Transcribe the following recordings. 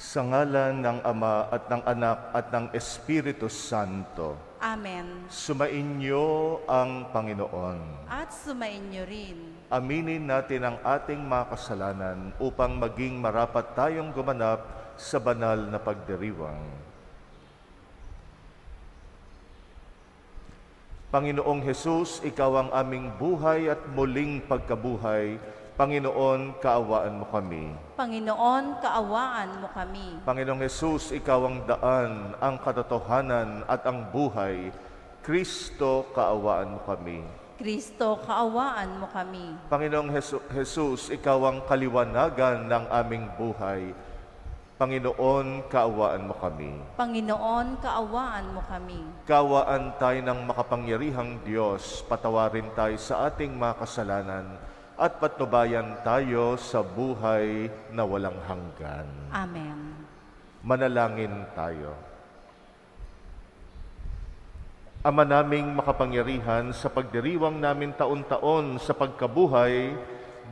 Sa ngalan ng Ama at ng Anak at ng Espiritu Santo. Amen. Sumainyo ang Panginoon. At sumainyo rin. Aminin natin ang ating mga kasalanan upang maging marapat tayong gumanap sa banal na pagdiriwang. Panginoong Hesus, Ikaw ang aming buhay at muling pagkabuhay. Panginoon, kaawaan mo kami. Panginoon, kaawaan mo kami. Panginoong Hesus, Ikaw ang daan, ang katotohanan at ang buhay. Kristo, kaawaan mo kami. Kristo, kaawaan mo kami. Panginoong Hesus, Ikaw ang kaliwanagan ng aming buhay. Panginoon, kaawaan mo kami. Panginoon, kaawaan mo kami. Kaawaan tayo ng makapangyarihang Diyos, patawarin tayo sa ating mga kasalanan at patnubayan tayo sa buhay na walang hanggan. Amen. Manalangin tayo. Ama naming makapangyarihan, sa pagdiriwang namin taon-taon sa pagkabuhay,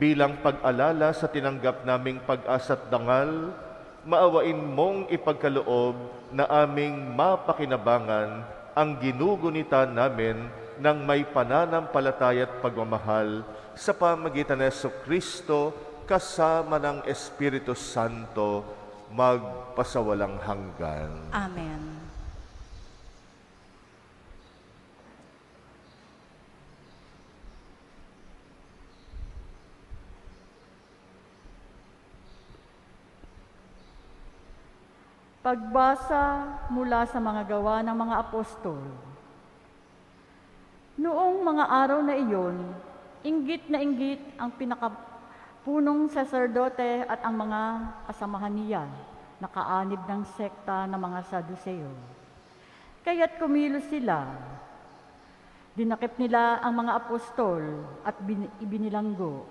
bilang pag-alala sa tinanggap naming pag-asa't dangal, maawain mong ipagkaloob na aming mapakinabangan ang ginugunita namin ng may pananampalataya at pagmamahal sa pamagitan ng Jesucristo kasama ng Espiritu Santo magpasawalang hanggan. Amen. Pagbasa mula sa mga gawa ng mga apostol. Noong mga araw na iyon, inggit na inggit ang pinakapunong saserdote at ang mga kasamahan niya, nakaanib ng sekta ng mga Saduseo. Kaya't kumilos sila. Dinakip nila ang mga apostol at ibinilanggo.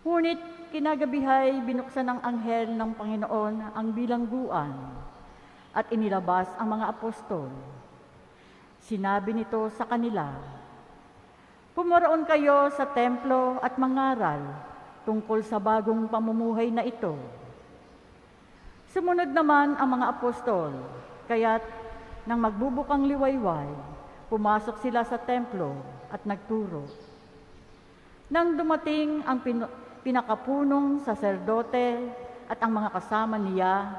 Ngunit kinagabihay binuksan ng anghel ng Panginoon ang bilangguan at inilabas ang mga apostol. Sinabi nito sa kanila, "Pumoroon kayo sa templo at mangaral tungkol sa bagong pamumuhay na ito." Sumunod naman ang mga apostol, kaya't nang magbubukang liwayway, pumasok sila sa templo at nagturo. Nang dumating ang pinakapunong saserdote at ang mga kasama niya,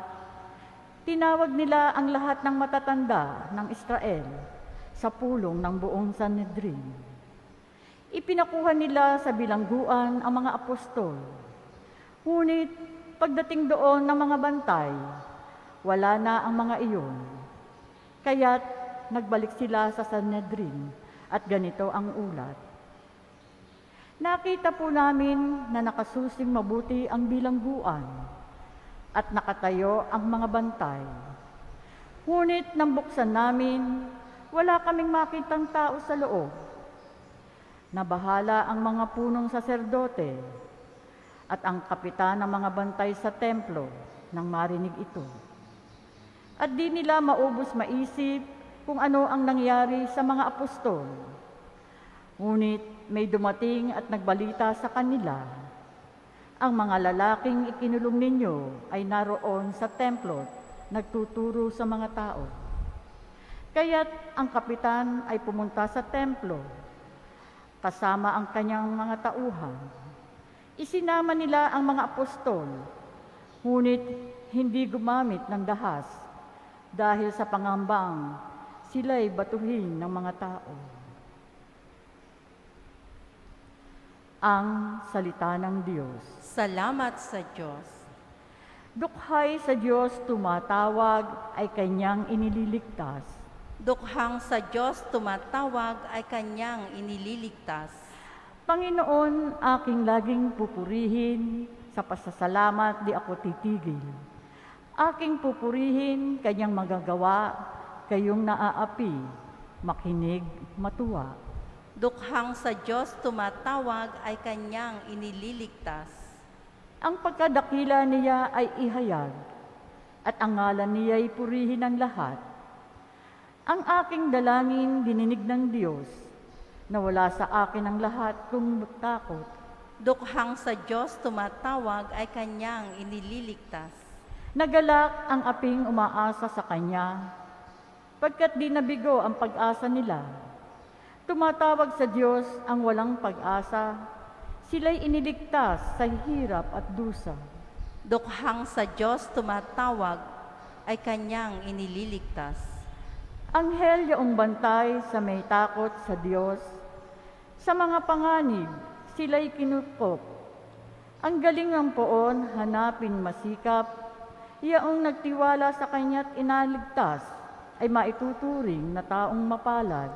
tinawag nila ang lahat ng matatanda ng Israel sa pulong ng buong Sanhedrin. Ipinakuha nila sa bilangguan ang mga apostol. Ngunit pagdating doon ng mga bantay, wala na ang mga iyon. Kaya't nagbalik sila sa Sanhedrin at ganito ang ulat. Nakita po namin na nakasusing mabuti ang bilangguan at nakatayo ang mga bantay. Ngunit nang buksan namin, wala kaming makitang tao sa loob. Nabahala ang mga punong saserdote at ang kapitan ng mga bantay sa templo nang marinig ito. At di nila maubos maisip kung ano ang nangyari sa mga apostol. Ngunit may dumating at nagbalita sa kanila, "Ang mga lalaking ikinulong ninyo ay naroon sa templo, nagtuturo sa mga tao." Kaya't ang kapitan ay pumunta sa templo, kasama ang kanyang mga tauhan. Isinama nila ang mga apostol, ngunit hindi gumamit ng dahas dahil sa pangambang sila'y batuhin ng mga tao. Ang salita ng Diyos. Salamat sa Diyos. Dukhay sa Diyos tumatawag ay kanyang inililigtas. Dukhang sa Diyos tumatawag ay kanyang inililigtas. Panginoon, aking laging pupurihin, sa pasasalamat di ako titigil. Aking pupurihin kanyang magagawa, kayong naaapi, makinig, matuwa. Dukhang sa Diyos tumatawag ay kanyang inililigtas. Ang pagkadakila niya ay ihayag, at ang ngalan niya'y purihin ng lahat. Ang aking dalangin dininig ng Diyos, na wala sa akin ang lahat kung takot. Dukhang sa Diyos tumatawag ay kanyang inililigtas. Nagalak ang aping umaasa sa Kanya, pagkat di nabigo ang pag-asa nila. Tumatawag sa Diyos ang walang pag-asa, sila'y iniligtas sa hirap at dusa. Dukhang sa Diyos tumatawag ay kanyang inililigtas. Anghel yaong bantay sa may takot sa Diyos, sa mga panganib sila'y kinupkop. Ang galing ng poon hanapin masikap, yaong nagtiwala sa Kanya't inaligtas, ay maituturing na taong mapalad.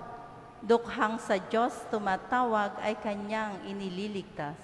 Dukhang sa Diyos tumatawag ay kanyang inililigtas.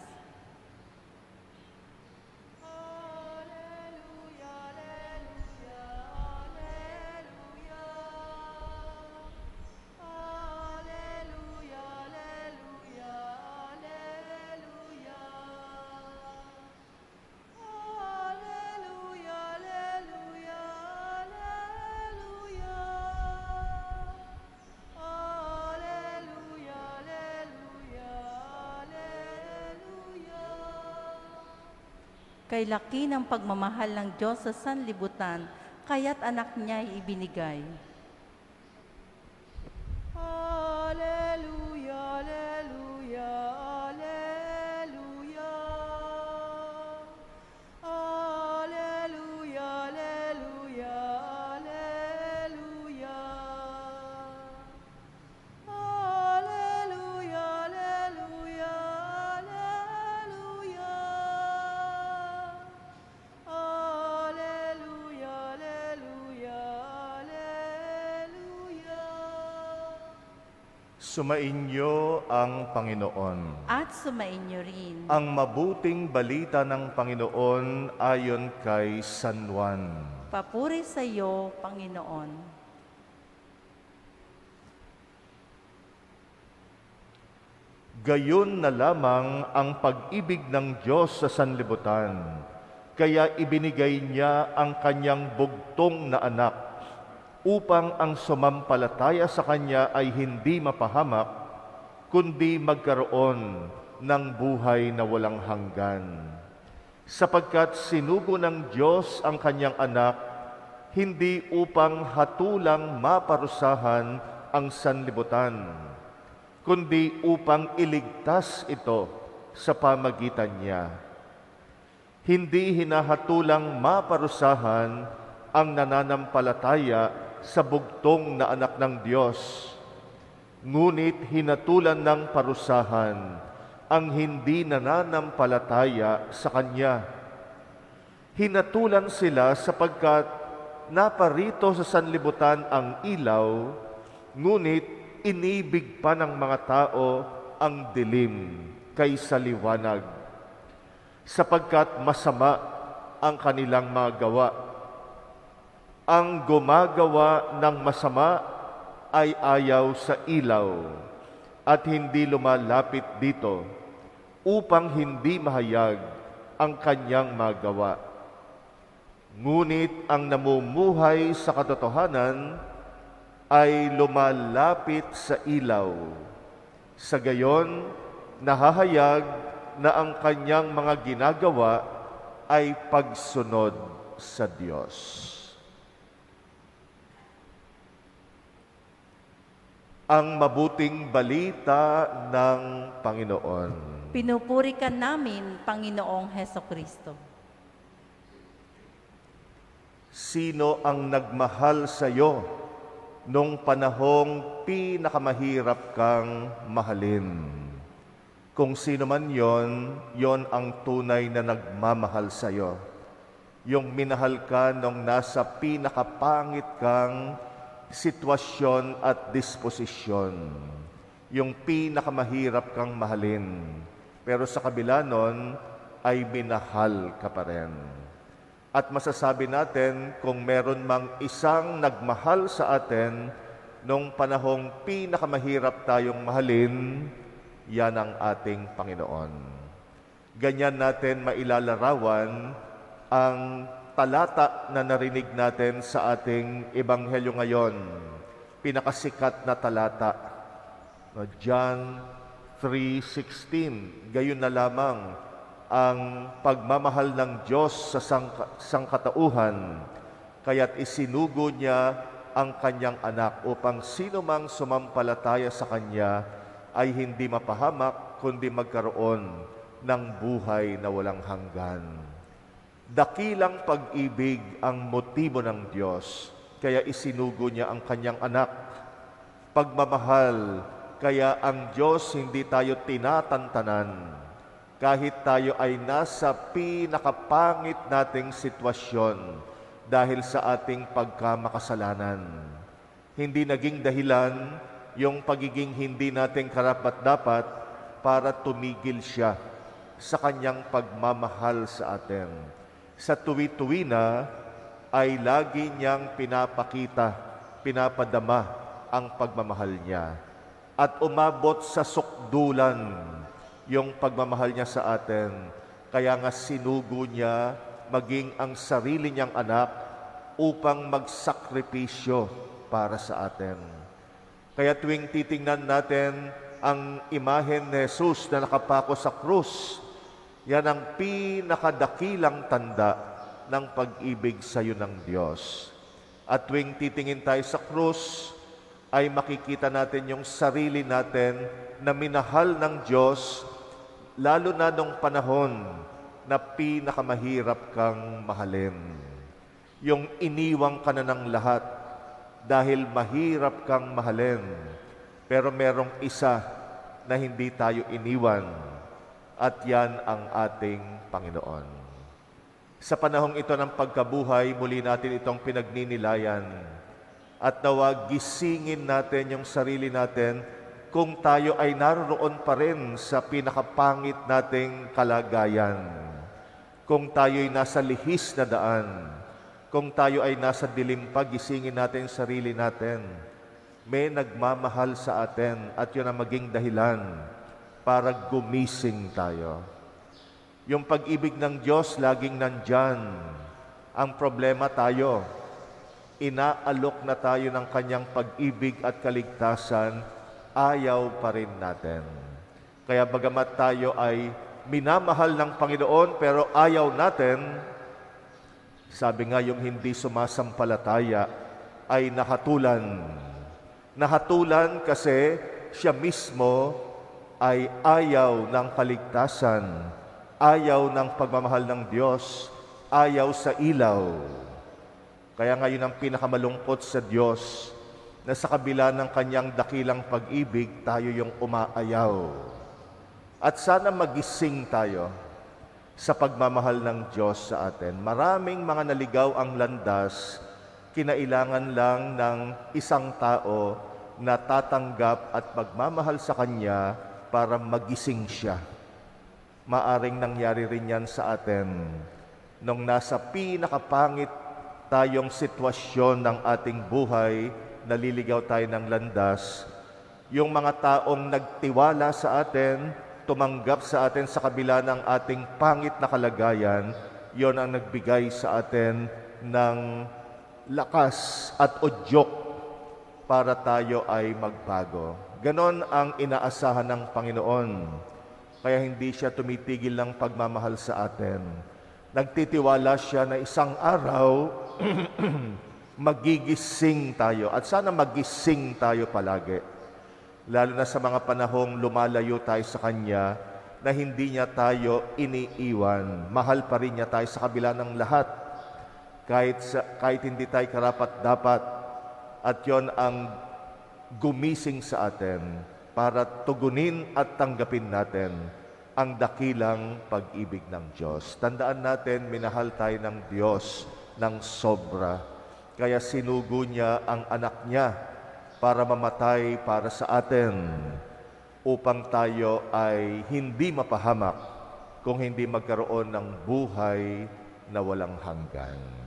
Kay laki ng pagmamahal ng Diyos sa sanlibutan, kaya't anak niya'y ibinigay. Alleluia, alleluia, alleluia. Alleluia, alleluia, alleluia. Alleluia, alleluia, alleluia. Alleluia, alleluia, alleluia. Sumainyo ang Panginoon. At sumainyo rin. Ang mabuting balita ng Panginoon ayon kay San Juan. Papuri sa iyo, Panginoon. Gayon na lamang ang pag-ibig ng Diyos sa sanlibutan, kaya ibinigay niya ang kanyang bugtong na anak, upang ang sumampalataya sa Kanya ay hindi mapahamak, kundi magkaroon ng buhay na walang hanggan. Sapagkat sinugo ng Diyos ang Kanyang anak, hindi upang hatulang maparusahan ang sanlibutan, kundi upang iligtas ito sa pamagitan niya. Hindi hinahatulang maparusahan ang nananampalataya sa bugtong na anak ng Diyos, ngunit hinatulan ng parusahan ang hindi nananampalataya sa Kanya. Hinatulan sila sapagkat naparito sa sanlibutan ang ilaw, ngunit inibig pa ng mga tao ang dilim kaysa liwanag, sapagkat masama ang kanilang mga gawa. Ang gumagawa ng masama ay ayaw sa ilaw at hindi lumalapit dito upang hindi mahayag ang kanyang magawa. Ngunit ang namumuhay sa katotohanan ay lumalapit sa ilaw. Sa gayon, nahahayag na ang kanyang mga ginagawa ay pagsunod sa Diyos. Ang mabuting balita ng Panginoon. Pinupuri ka namin, Panginoong Hesukristo. Sino ang nagmahal sa iyo nung panahong pinakamahirap kang mahalin? Kung sino man yon ang tunay na nagmamahal sa iyo. Yung minahal ka nung nasa pinakapangit kang sitwasyon at disposisyon. Yung pinakamahirap kang mahalin. Pero sa kabila nun, ay minahal ka pa rin. At masasabi natin, kung meron mang isang nagmahal sa atin, nung panahong pinakamahirap tayong mahalin, yan ang ating Panginoon. Ganyan natin mailalarawan ang talata na narinig natin sa ating ebanghelyo ngayon. Pinakasikat na talata, John 3:16. Gayon na lamang ang pagmamahal ng Diyos sa sangkatauhan, kaya't isinugo niya ang kanyang anak upang sino mang sumampalataya sa kanya ay hindi mapahamak kundi magkaroon ng buhay na walang hanggan. Dakilang pag-ibig ang motibo ng Diyos, kaya isinugo niya ang kanyang anak. Pagmamahal, kaya ang Diyos hindi tayo tinatantanan. Kahit tayo ay nasa pinakapangit nating sitwasyon dahil sa ating pagkamakasalanan. Hindi naging dahilan yung pagiging hindi natin karapat-dapat para tumigil siya sa kanyang pagmamahal sa atin. Sa tuwi-tuwi na ay lagi niyang pinapakita, pinapadama ang pagmamahal niya. At umabot sa sukdulan yung pagmamahal niya sa atin. Kaya nga sinugo niya maging ang sarili niyang anak upang magsakripisyo para sa atin. Kaya tuwing titingnan natin ang imahen ni Jesus na nakapako sa krus, yan ang pinakadakilang tanda ng pag-ibig sa iyo ng Diyos. At tuwing titingin tayo sa krus, ay makikita natin yung sarili natin na minahal ng Diyos, lalo na nung panahon na pinakamahirap kang mahalin. Yung iniwang ka na ng lahat dahil mahirap kang mahalin. Pero merong isa na hindi tayo iniwan, at yan ang ating Panginoon. Sa panahong ito ng pagkabuhay, muli natin itong pinagninilayan at nawa gisingin natin yung sarili natin kung tayo ay naroon pa rin sa pinakapangit nating kalagayan. Kung tayo'y nasa lihis na daan, kung tayo ay nasa dilim pa, gisingin natin yung sarili natin. May nagmamahal sa atin at yun ang maging dahilan para gumising tayo. Yung pag-ibig ng Diyos laging nandyan. Ang problema tayo, inaalok na tayo ng kanyang pag-ibig at kaligtasan, ayaw pa rin natin. Kaya bagamat tayo ay minamahal ng Panginoon pero ayaw natin, sabi nga yung hindi sumasampalataya ay nahatulan. Nahatulan kasi siya mismo ay ayaw ng kaligtasan, ayaw ng pagmamahal ng Diyos, ayaw sa ilaw. Kaya ngayon ang pinakamalungkot sa Diyos na sa kabila ng kanyang dakilang pag-ibig, tayo yung umaayaw. At sana magising tayo sa pagmamahal ng Diyos sa atin. Maraming mga naligaw ang landas, kinailangan lang ng isang tao na tatanggap at magmamahal sa Kanya para magising siya. Maaring nangyari rin yan sa atin nung nasa pinakapangit tayong sitwasyon ng ating buhay, naliligaw tayo ng landas. Yung mga taong nagtiwala sa atin, tumanggap sa atin sa kabila ng ating pangit na kalagayan, yon ang nagbigay sa atin ng lakas at udyok para tayo ay magbago. Ganon ang inaasahan ng Panginoon. Kaya hindi siya tumitigil ng pagmamahal sa atin. Nagtitiwala siya na isang araw, magigising tayo. At sana magising tayo palagi. Lalo na sa mga panahong lumalayo tayo sa Kanya, na hindi niya tayo iniiwan. Mahal pa rin niya tayo sa kabila ng lahat. Kahit hindi tayo karapat-dapat. At yon ang gumising sa atin para tugunin at tanggapin natin ang dakilang pag-ibig ng Diyos. Tandaan natin, minahal tayo ng Diyos ng sobra. Kaya sinugo niya ang anak niya para mamatay para sa atin upang tayo ay hindi mapahamak kung hindi magkaroon ng buhay na walang hanggan.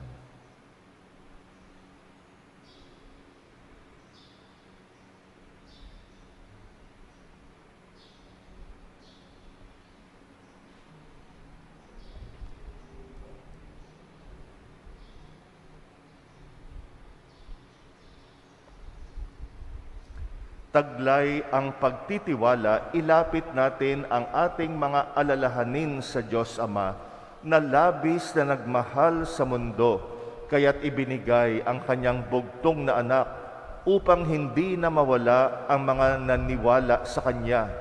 taglay ang pagtitiwala, ilapit natin ang ating mga alalahanin sa Diyos Ama na labis na nagmahal sa mundo, kaya't ibinigay ang kanyang bugtong na anak upang hindi na mawala ang mga naniwala sa Kanya,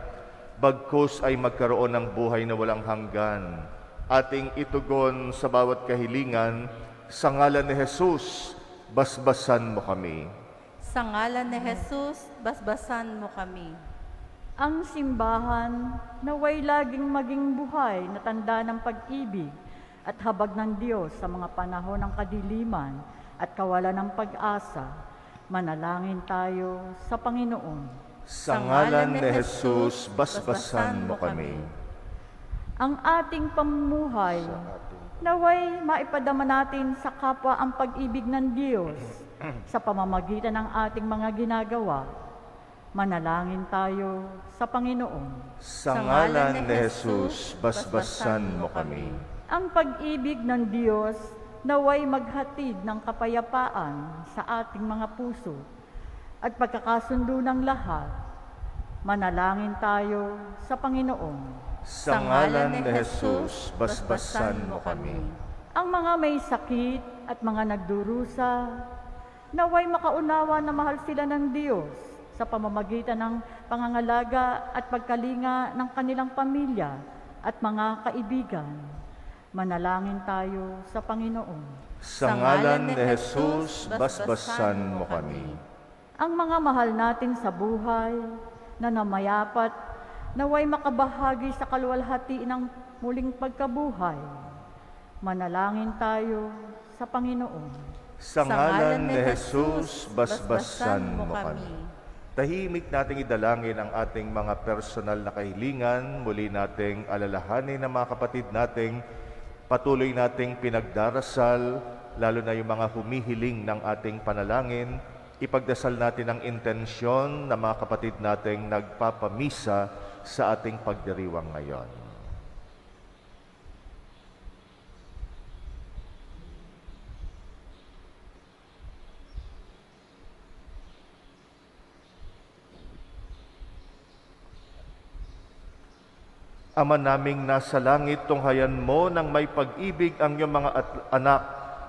bagkus ay magkaroon ng buhay na walang hanggan. Ating itugon sa bawat kahilingan, sa ngalan ni Jesus, basbasan mo kami. Sa ngalan ni Jesus, basbasan mo kami. Ang simbahan naway laging maging buhay na tanda ng pag-ibig at habag ng Diyos sa mga panahon ng kadiliman at kawalan ng pag-asa. Manalangin tayo sa Panginoon. Sa ngalan ni Jesus, basbasan mo kami. Ang ating pamumuhay naway maipadama natin sa kapwa ang pag-ibig ng Diyos sa pamamagitan ng ating mga ginagawa. Manalangin tayo sa Panginoon. Sa ngalan ni Jesus, basbasan mo kami. Ang pag-ibig ng Diyos naway maghatid ng kapayapaan sa ating mga puso at pagkakasundo ng lahat. Manalangin tayo sa Panginoon. Sa ngalan ni Jesus, basbasan mo kami. Ang mga may sakit at mga nagdurusa, naway makaunawa na mahal sila ng Diyos sa pamamagitan ng pangangalaga at pagkalinga ng kanilang pamilya at mga kaibigan. Manalangin tayo sa Panginoon. Sa ngalan ni Jesus, basbasan mo kami. Ang mga mahal natin sa buhay na namayapat, naway makabahagi sa kaluwalhati ng muling pagkabuhay. Manalangin tayo sa Panginoon. Sa ngalan ni Jesus, basbasan mo kami. Tahimik nating idalangin ang ating mga personal na kahilingan, muli nating alalahanin ng mga kapatid nating patuloy nating pinagdarasal, lalo na yung mga humihiling ng ating panalangin. Ipagdasal natin ang intensyon ng mga kapatid nating nagpapamisa sa ating pagdiriwang ngayon. Ama naming nasa langit, tunghayan mo ng may pag-ibig ang iyong mga anak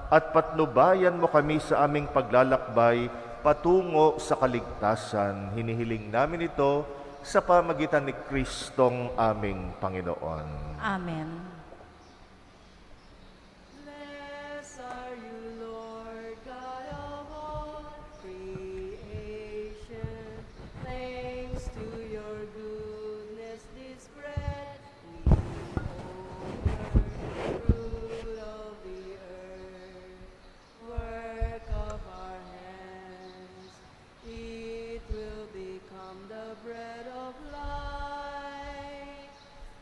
at patnubayan mo kami sa aming paglalakbay patungo sa kaligtasan. Hinihiling namin ito sa pamagitan ni Kristong aming Panginoon. Amen. Blessed are you, Lord God of all creation. Thanks to your goodness, this bread we offer, fruit of the earth, work of our hands. It will become the bread of life.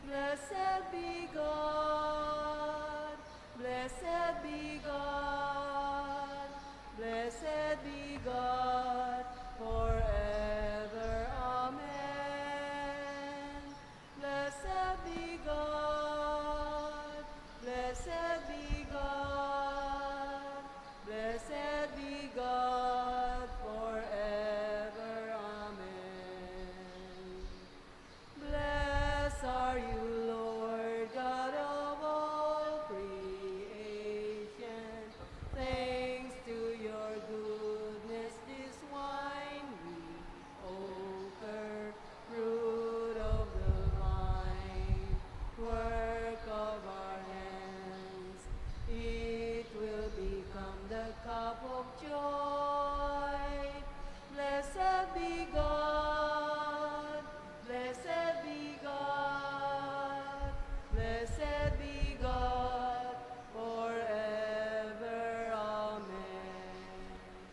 Blessed be God, blessed be God, blessed be God forever. Amen. Blessed be God, blessed be God, blessed be God forever. Amen. Blessed are you, Lord God of all creation. Thanks to your goodness, this wine we offer, fruit of the vine, work of our hands. It will become the cup of joy. Blessed be God, blessed be God, blessed be God forever. Amen.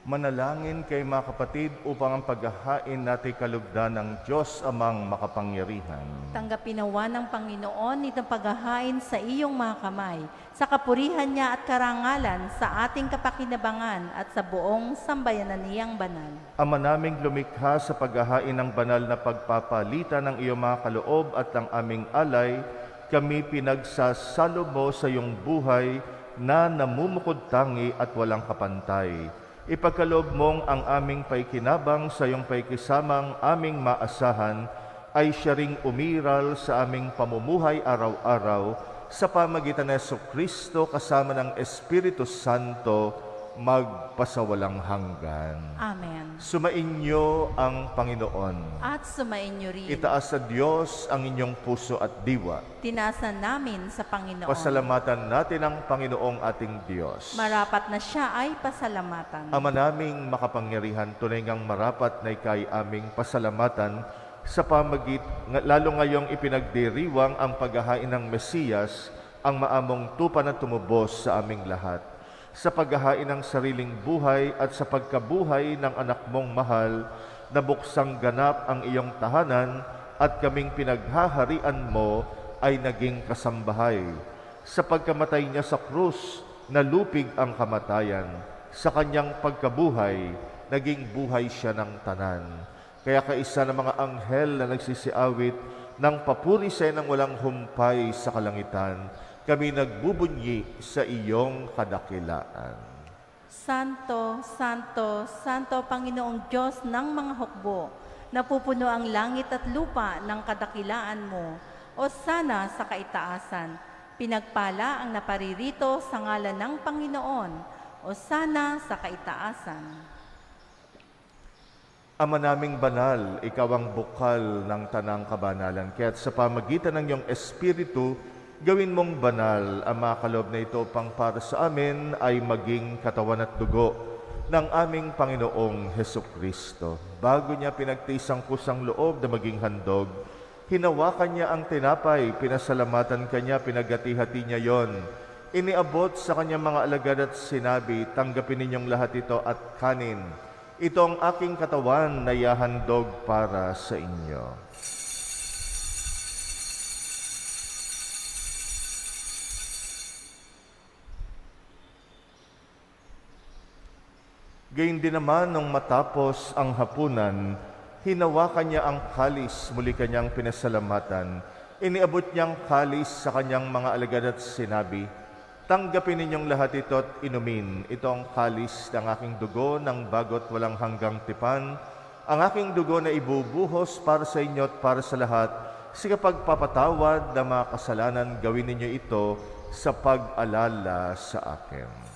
Manalangin kay mga kapatid upang ang paghahain natin kalugdan ng Diyos amang makapangyarihan. Tanggapin nawa ng Panginoon itong paghahain sa iyong mga kamay, sa kapurihan niya at karangalan, sa ating kapakinabangan at sa buong sambayanan niyang banal. Ama naming lumikha sa paghahain ng banal na pagpapalitan ng iyong mga kaloob at ng aming alay, kami pinagsasalo mo sa iyong buhay na namumukod tangi at walang kapantay. Ipagkaloob mong ang aming paikinabang sa iyong paikisamang aming maasahan ay siya ring umiral sa aming pamumuhay araw-araw sa pamagitan ng Jesucristo kasama ng Espiritu Santo magpasawalang hanggan. Amen. Sumainyo ang Panginoon. At sumainyo rin. Itaas sa Diyos ang inyong puso at diwa. Tinasan namin sa Panginoon. Pasalamatan natin ang Panginoong ating Diyos. Marapat na siya ay pasalamatan. Ama naming makapangyarihan, tunay ngang marapat na ikay aming pasalamatan sa lalo ngayong ipinagdiriwang ang paghahain ng Mesiyas, ang maamong tupa na tumubos sa aming lahat. Sa paghahain ng sariling buhay at sa pagkabuhay ng anak mong mahal, na buksang ganap ang iyong tahanan at kaming pinaghaharian mo ay naging kasambahay. Sa pagkamatay niya sa krus, nalupig ang kamatayan. Sa kanyang pagkabuhay, naging buhay siya ng tanan. Kaya kaisa ng mga anghel na nagsisiawit ng papuri sa ng walang humpay sa kalangitan, kami nagbubunyi sa iyong kadakilaan. Santo, Santo, Santo Panginoong Diyos ng mga hukbo, napupuno ang langit at lupa ng kadakilaan mo. O sana sa kaitaasan, pinagpala ang naparirito sa ngalan ng Panginoon. O sana sa kaitaasan. Ama naming banal, ikaw ang bukal ng tanang kabanalan. Kaya't sa pamagitan ng iyong Espiritu, gawin mong banal ang mga kaloob na ito pang para sa amin ay maging katawan at dugo ng aming Panginoong Hesukristo. Bago niya pinagtisang kusang loob na maging handog, hinawakan niya ang tinapay, pinasalamatan kanya, pinagati-hati niya yon. Iniabot sa kanyang mga alagad at sinabi, tanggapin ninyong lahat ito at kanin. Ito ang aking katawan na ihahandog para sa inyo. Gayun din naman nung matapos ang hapunan, hinawakan niya ang kalis, muli kanyang pinasalamatan. Iniabot niyang kalis sa kanyang mga alagad at sinabi, tanggapin ninyong lahat ito at inumin. Ito ang kalis ng aking dugo ng bagot walang hanggang tipan. Ang aking dugo na ibubuhos para sa inyo at para sa lahat. Sa kapagpapatawad ng mga kasalanan, gawin ninyo ito sa pag-alala sa akin.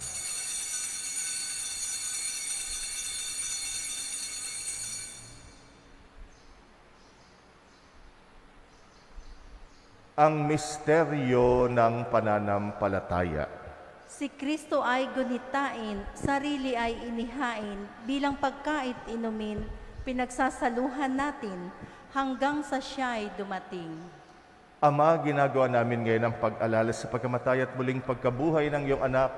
Ang misteryo ng pananampalataya. Si Kristo ay gunitain, sarili ay inihain, bilang pagkait inumin, pinagsasaluhan natin, hanggang sa siya ay dumating. Ama, ginagawa namin ngayon ang pag-alala sa pagkamatay at muling pagkabuhay ng iyong anak,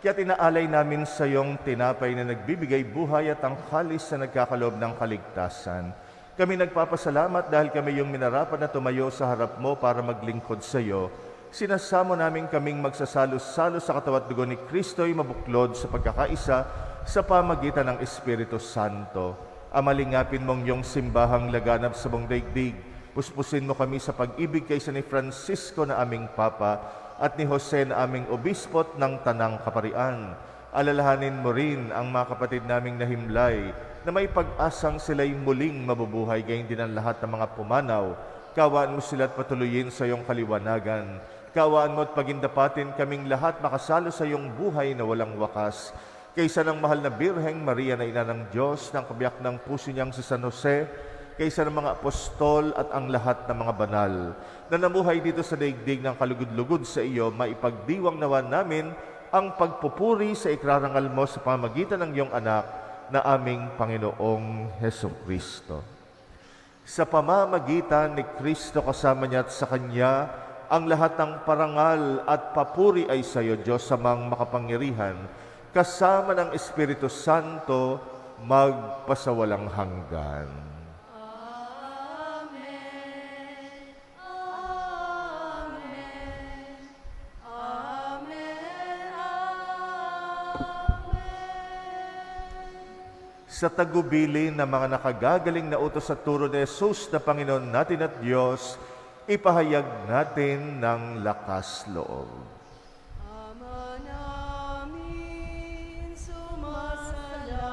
kaya inaalay namin sa iyong tinapay na nagbibigay buhay at ang kalis na nagkakaloob ng kaligtasan. Kami nagpapasalamat dahil kami yung minarapan na tumayo sa harap mo para maglingkod sa iyo. Sinasamo namin kaming magsasalo-salo sa katawan at dugo ni Kristo ay mabuklod sa pagkakaisa sa pamagitan ng Espiritu Santo. Amalingapin mong iyong simbahang laganap sa buong daigdig. Puspusin mo kami sa pag-ibig kaysa ni Francisco na aming Papa at ni Jose na aming Obispot ng Tanang Kaparian. Alalahanin mo rin ang mga kapatid naming nahimlay na may pag-asang sila'y muling mabubuhay, gayon din ang lahat ng mga pumanaw. Kawaan mo sila at patuloyin sa iyong kaliwanagan. Kawaan mo at pagindapatin kaming lahat makasalo sa iyong buhay na walang wakas. Kaysa ng mahal na Birheng Maria na ina ng Diyos, ng kabiyak ng puso niyang si San Jose, kaysa ng mga apostol at ang lahat ng mga banal, na namuhay dito sa daigdig ng kalugod-lugod sa iyo, maipagdiwang nawa namin ang pagpupuri sa ikrarangal mo sa pamagitan ng iyong anak, na aming Panginoong Hesukristo. Sa pamamagitan ni Kristo kasama niya at sa Kanya, ang lahat ng parangal at papuri ay sa iyo, Diyos amang makapangyarihan, kasama ng Espiritu Santo, magpasawalang hanggan. Sa tagubilin ng mga nakagagaling na utos sa turo ni Jesus na Panginoon natin at Diyos, ipahayag natin ng lakas loob. Ama namin, sumasalangit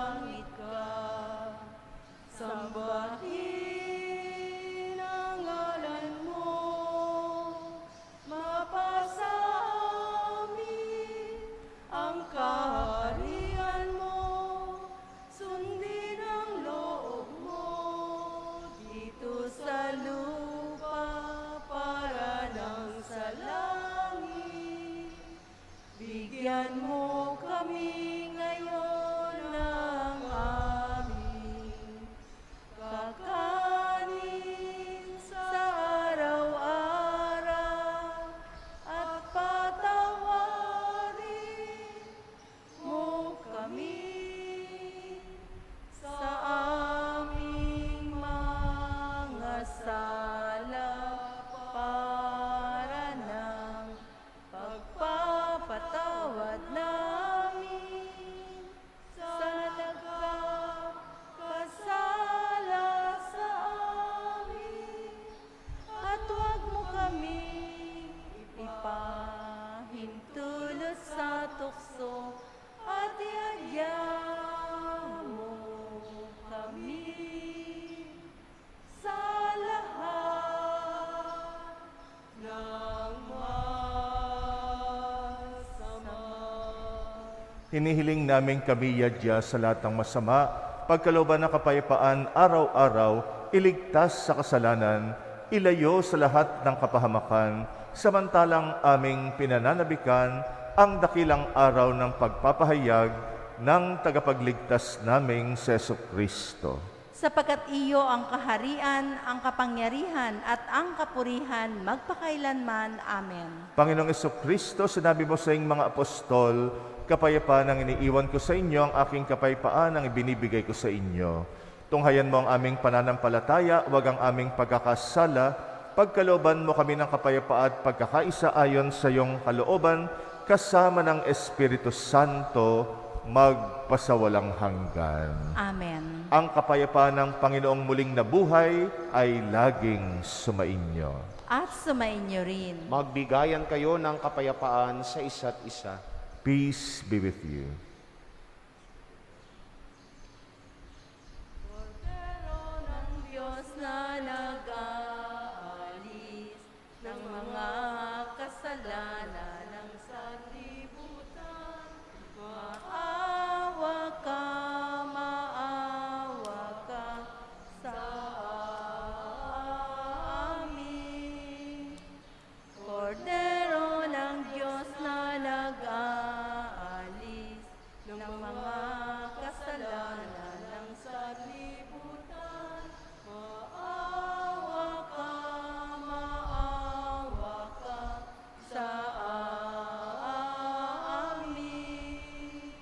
Hinihiling namin kami yadya sa lahat ng masama, pagkalooban ng kapayapaan araw-araw, iligtas sa kasalanan, ilayo sa lahat ng kapahamakan, samantalang aming pinananabikan ang dakilang araw ng pagpapahayag ng tagapagligtas naming Seso Kristo. Sapagkat iyo ang kaharian, ang kapangyarihan at ang kapurihan magpakailanman. Amen. Panginoong Kristo, sinabi mo sa iyong mga apostol, kapayapaan ang iniiwan ko sa inyo, ang aking kapayapaan ang ibinibigay ko sa inyo. Tunghayan mo ang aming pananampalataya, huwag ang aming pagkakasala, pagkalooban mo kami ng kapayapaan at pagkakaisa ayon sa iyong kalooban, kasama ng Espiritu Santo, magpasawalang hanggan. Amen. Ang kapayapaan ng Panginoong muling nabuhay ay laging sumainyo. At sumainyo rin. Magbigayan kayo ng kapayapaan sa isa't isa. Peace be with you. Kordero ng Diyos na nag-aalis ng mga kasalanan ng sanlibutan, maawa ka sa amin. Kordero ng Diyos na nag-aalis ng mga kasalanan ng sanlibutan, maawa ka sa amin.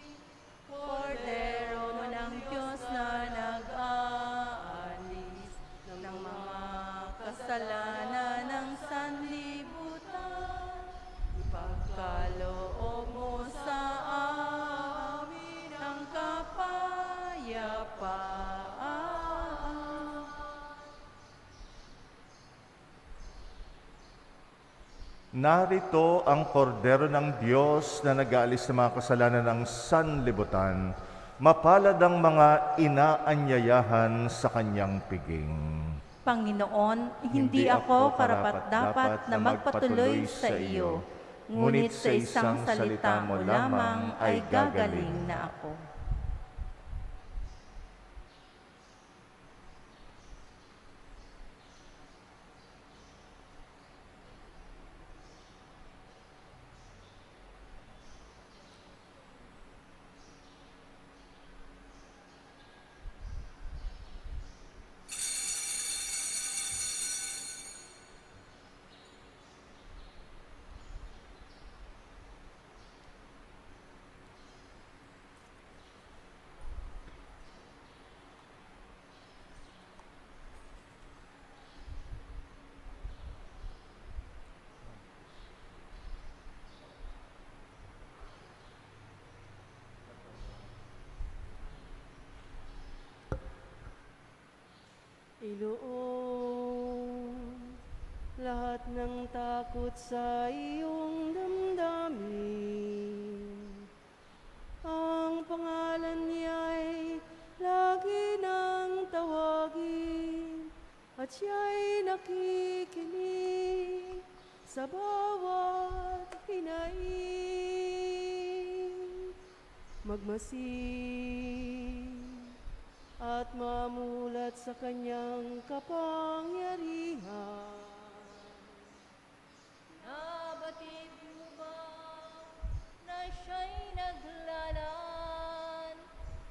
Kordero ng Diyos na nag-aalis ng mga kasalanan ng sanlibutan, ipagkaloob mo sa amin ang kapayapaan. Narito ang kordero ng Diyos na nag-aalis ng mga kasalanan ng sanlibutan. Mapalad ang mga inaanyayahan sa kanyang piging. Panginoon, hindi ako karapat-dapat na magpatuloy sa iyo, ngunit sa isang salita mo lamang ay gagaling na ako. Iluong lahat ng takot sa iyong damdamin. Ang pangalan niya'y lagi nang tawagin, at siya'y nakikinig sa bawat hinaing. Magmasid at mamulat sa kanyang kapangyarihan. Nabatid mo ba na siya'y naglalaan,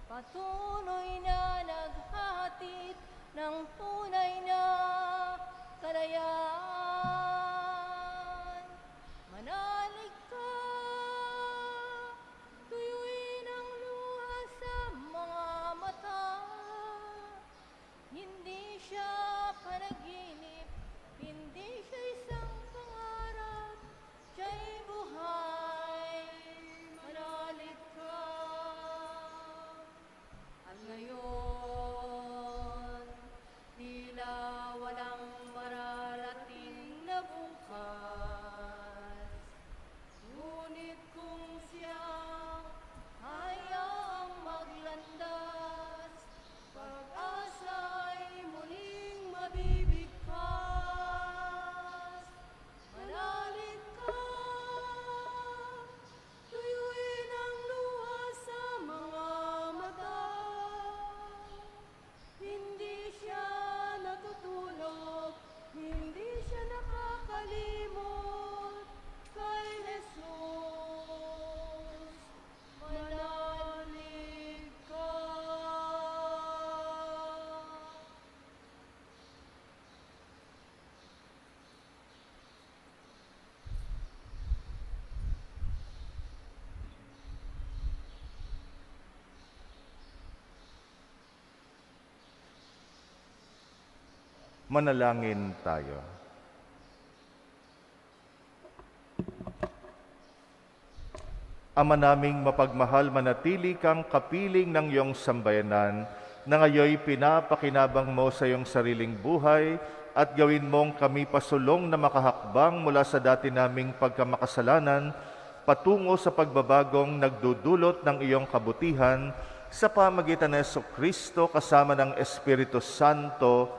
patuloy na naghahatid ng tunay na kalayaan? Manalig ka, tuyuin ang luha sa mga mata. Hindi siya panaginip, hindi siya isang pangarap, siya'y buhay. Manalig ka. At ngayon, di Manalangin tayo. Ama naming mapagmahal, manatili kang kapiling ng iyong sambayanan na ngayoy pinapakinabang mo sa iyong sariling buhay at gawin mong kami pasulong na makahakbang mula sa dati naming pagkamakasalanan patungo sa pagbabagong nagdudulot ng iyong kabutihan sa pamagitan ng Jesucristo kasama ng Espiritu Santo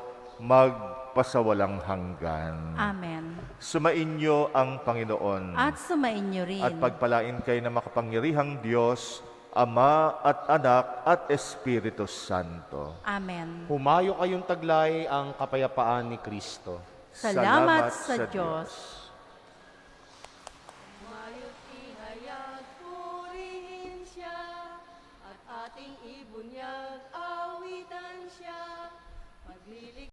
magpasawalang hanggan. Amen. Sumainyo ang Panginoon. At sumainyo rin. At pagpalain kayo ng makapangyarihang Diyos, Ama at Anak at Espiritu Santo. Amen. Humayo kayong taglay ang kapayapaan ni Kristo. Salamat sa Diyos.